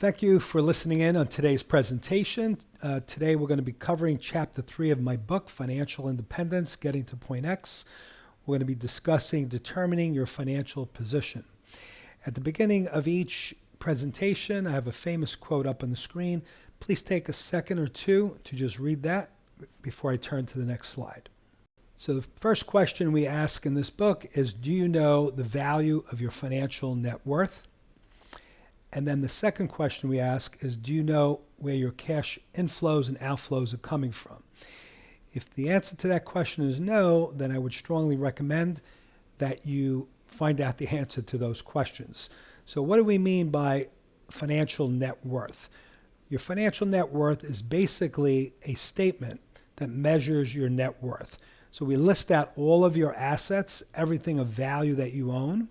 Thank you for listening in on today's presentation. Today we're going to be covering Chapter 3 of my book, Financial Independence, Getting to Point X. We're going to be discussing determining your financial position. At the beginning of each presentation, I have a famous quote up on the screen. Please take a second or two to just read that before I turn to the next slide. So the first question we ask in this book is, do you know the value of your financial net worth? And then the second question we ask is, do you know where your cash inflows and outflows are coming from? If the answer to that question is no, then I would strongly recommend that you find out the answer to those questions. So what do we mean by financial net worth? Your financial net worth is basically a statement that measures your net worth. So we list out all of your assets, everything of value that you own,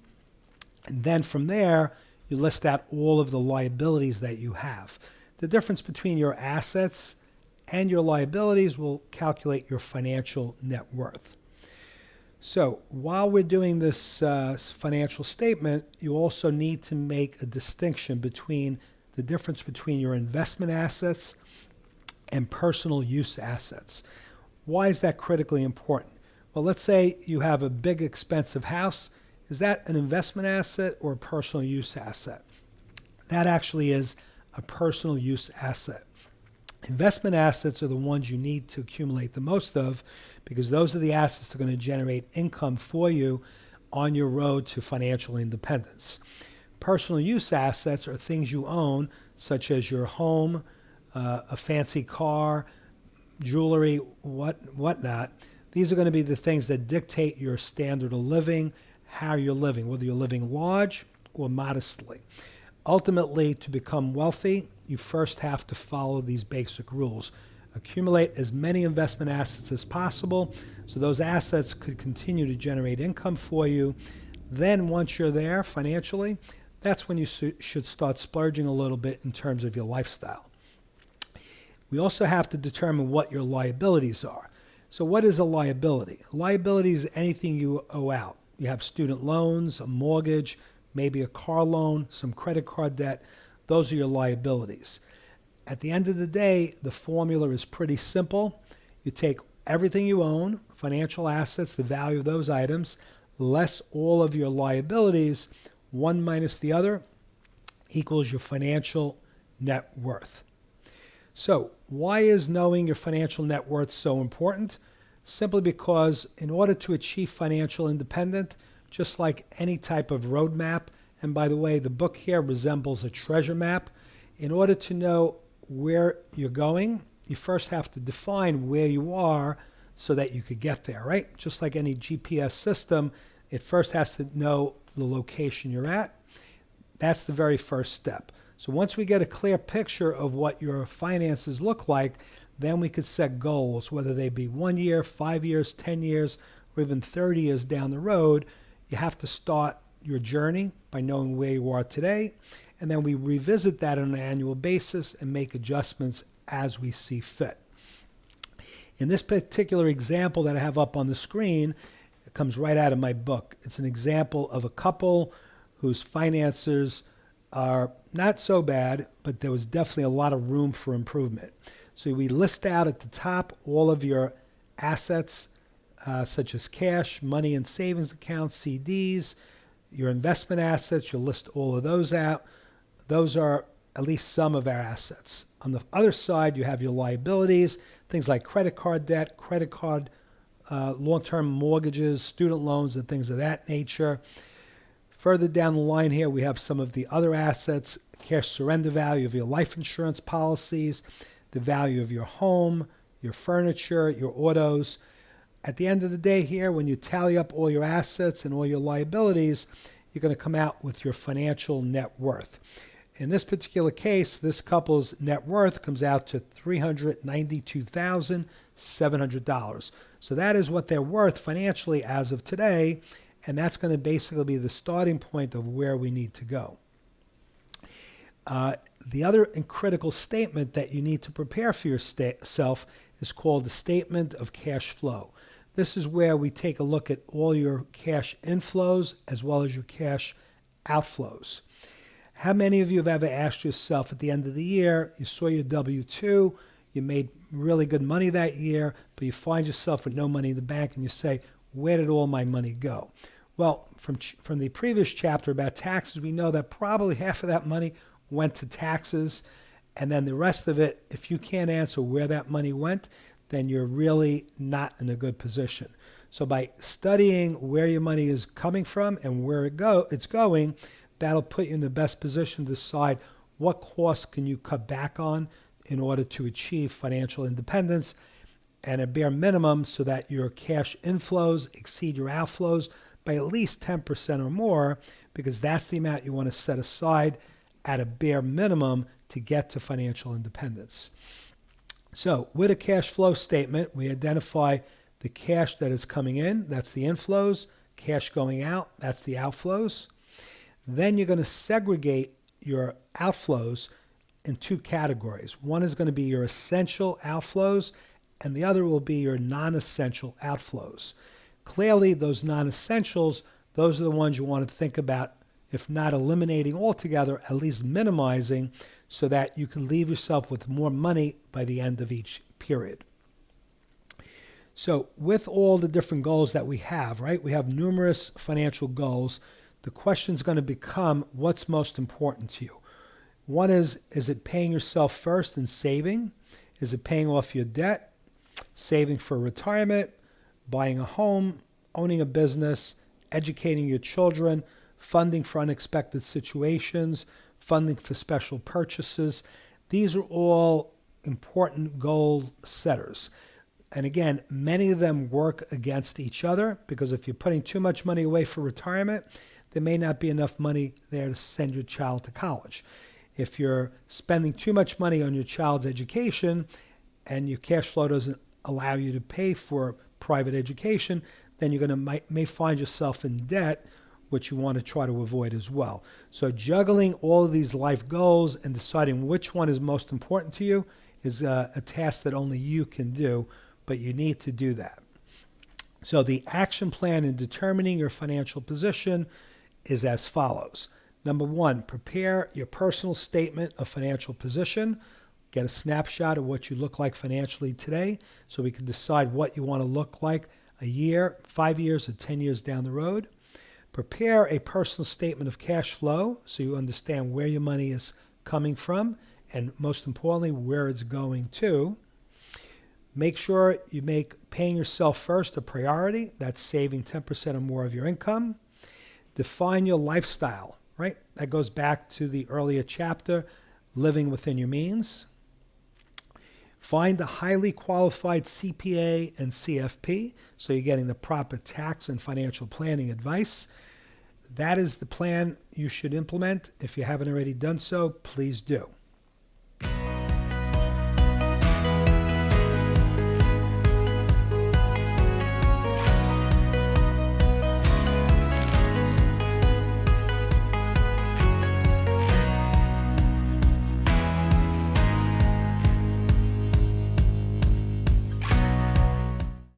and then from there, you list out all of the liabilities that you have. The difference between your assets and your liabilities will calculate your financial net worth. So while we're doing this financial statement, you also need to make a distinction between the difference between your investment assets and personal use assets. Why is that critically important? Well, let's say you have a big expensive house. Is that an investment asset or a personal use asset? That actually is a personal use asset. Investment assets are the ones you need to accumulate the most of because those are the assets that are going to generate income for you on your road to financial independence. Personal use assets are things you own, such as your home, a fancy car, jewelry, whatnot. These are going to be the things that dictate your standard of living, how you're living, whether you're living large or modestly. Ultimately, to become wealthy, you first have to follow these basic rules. Accumulate as many investment assets as possible so those assets could continue to generate income for you. Then once you're there financially, that's when you should start splurging a little bit in terms of your lifestyle. We also have to determine what your liabilities are. So what is a liability? A liability is anything you owe out. You have student loans, a mortgage, maybe a car loan, some credit card debt. Those are your liabilities. At the end of the day, the formula is pretty simple. You take everything you own, financial assets, the value of those items, less all of your liabilities, one minus the other, equals your financial net worth. So why is knowing your financial net worth so important? Simply because in order to achieve financial independence, just like any type of roadmap, and by the way, the book here resembles a treasure map, in order to know where you're going, you first have to define where you are so that you could get there, right? Just like any GPS system, it first has to know the location you're at. That's the very first step. So once we get a clear picture of what your finances look like, then we could set goals, whether they be 1 year, 5 years, 10 years, or even 30 years down the road. You have to start your journey by knowing where you are today, and then we revisit that on an annual basis and make adjustments as we see fit. In this particular example that I have up on the screen, it comes right out of my book. It's an example of a couple whose finances are not so bad, but there was definitely a lot of room for improvement. So we list out at the top all of your assets, such as cash, money and savings accounts, CDs, your investment assets. You'll list all of those out. Those are at least some of our assets. On the other side, you have your liabilities, things like credit card debt, credit card, long-term mortgages, student loans, and things of that nature. Further down the line here, we have some of the other assets, cash surrender value of your life insurance policies, the value of your home, your furniture, your autos. At the end of the day here, when you tally up all your assets and all your liabilities, you're going to come out with your financial net worth. In this particular case, this couple's net worth comes out to $392,700. So that is what they're worth financially as of today, and that's going to basically be the starting point of where we need to go. The other critical statement that you need to prepare for yourself is called the statement of cash flow. This is where we take a look at all your cash inflows as well as your cash outflows. How many of you have ever asked yourself at the end of the year, you saw your W-2, you made really good money that year, but you find yourself with no money in the bank and you say, where did all my money go? Well, from the previous chapter about taxes, we know that probably half of that money went to taxes. And then the rest of it, if you can't answer where that money went, then you're really not in a good position. So by studying where your money is coming from and where it's going, that'll put you in the best position to decide what costs can you cut back on in order to achieve financial independence, and a bare minimum so that your cash inflows exceed your outflows by at least 10% or more, because that's the amount you want to set aside at a bare minimum to get to financial independence. So with a cash flow statement, we identify the cash that is coming in, that's the inflows, cash going out, that's the outflows. Then you're going to segregate your outflows in two categories. One is going to be your essential outflows, and the other will be your non-essential outflows. Clearly, those non-essentials, those are the ones you want to think about, if not eliminating altogether, at least minimizing, so that you can leave yourself with more money by the end of each period. So with all the different goals that we have, right? We have numerous financial goals. The question is going to become, what's most important to you? One is it paying yourself first and saving? Is it paying off your debt, saving for retirement, buying a home, owning a business, educating your children, funding for unexpected situations, funding for special purchases? These are all important goal setters. And again, many of them work against each other, because if you're putting too much money away for retirement, there may not be enough money there to send your child to college. If you're spending too much money on your child's education and your cash flow doesn't allow you to pay for private education, then you're going to may find yourself in debt, which you want to try to avoid as well. So juggling all of these life goals and deciding which one is most important to you is a task that only you can do, but you need to do that. So the action plan in determining your financial position is as follows. Number one, prepare your personal statement of financial position. Get a snapshot of what you look like financially today so we can decide what you want to look like a year, 5 years, or 10 years down the road. Prepare a personal statement of cash flow so you understand where your money is coming from and, most importantly, where it's going to. Make sure you make paying yourself first a priority. That's saving 10% or more of your income. Define your lifestyle, right? That goes back to the earlier chapter, living within your means. Find a highly qualified CPA and CFP, so you're getting the proper tax and financial planning advice. That is the plan you should implement. If you haven't already done so, please do.